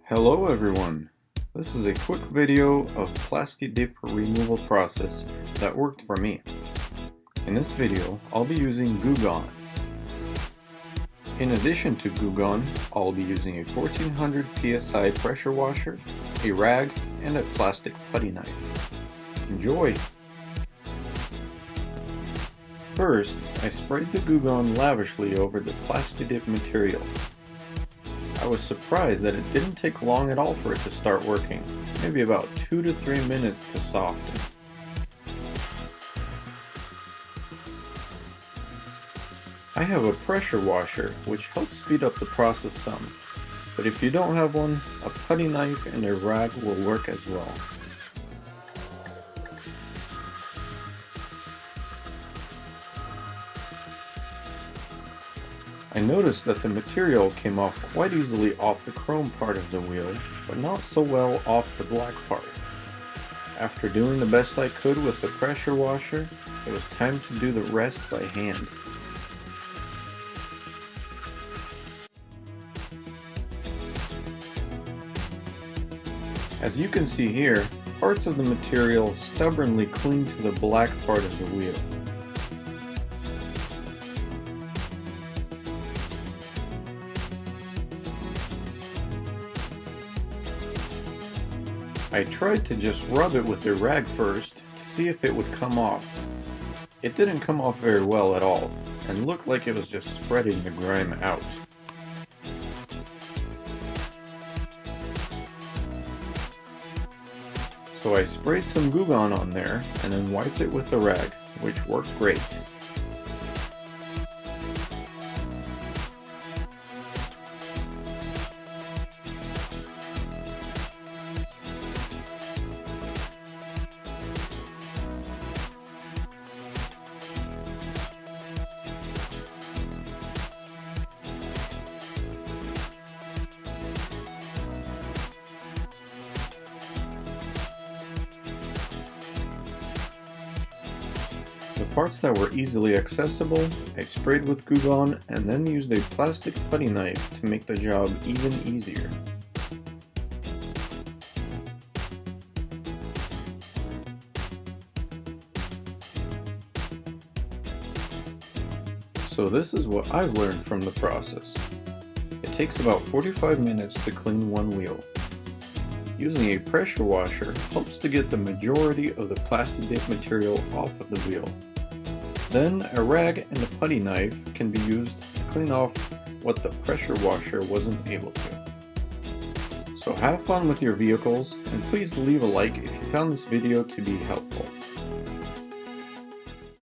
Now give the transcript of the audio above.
Hello everyone! This is a quick video of Plasti Dip removal process that worked for me. In this video, I'll be using Glue Gun. In addition to Glue Gun, I'll be using a 1400 psi pressure washer, a rag, and a plastic putty knife. Enjoy! First, I sprayed the Glue Gun lavishly over the Plasti Dip material. I was surprised that it didn't take long at all for it to start working, maybe about 2 to 3 minutes to soften. I have a pressure washer which helps speed up the process some, but if you don't have one, a putty knife and a rag will work as well. I noticed that the material came off quite easily off the chrome part of the wheel, but not so well off the black part. After doing the best I could with the pressure washer, it was time to do the rest by hand. As you can see here, parts of the material stubbornly cling to the black part of the wheel. I tried to just rub it with the rag first to see if it would come off. It didn't come off very well at all, and looked like it was just spreading the grime out. So I sprayed some Glue Gun on there and then wiped it with the rag, which worked great. The parts that were easily accessible, I sprayed with Glue Gun and then used a plastic putty knife to make the job even easier. So this is what I've learned from the process. It takes about 45 minutes to clean one wheel. Using a pressure washer helps to get the majority of the Plasti Dip material off of the wheel. Then a rag and a putty knife can be used to clean off what the pressure washer wasn't able to. So have fun with your vehicles, and please leave a like if you found this video to be helpful.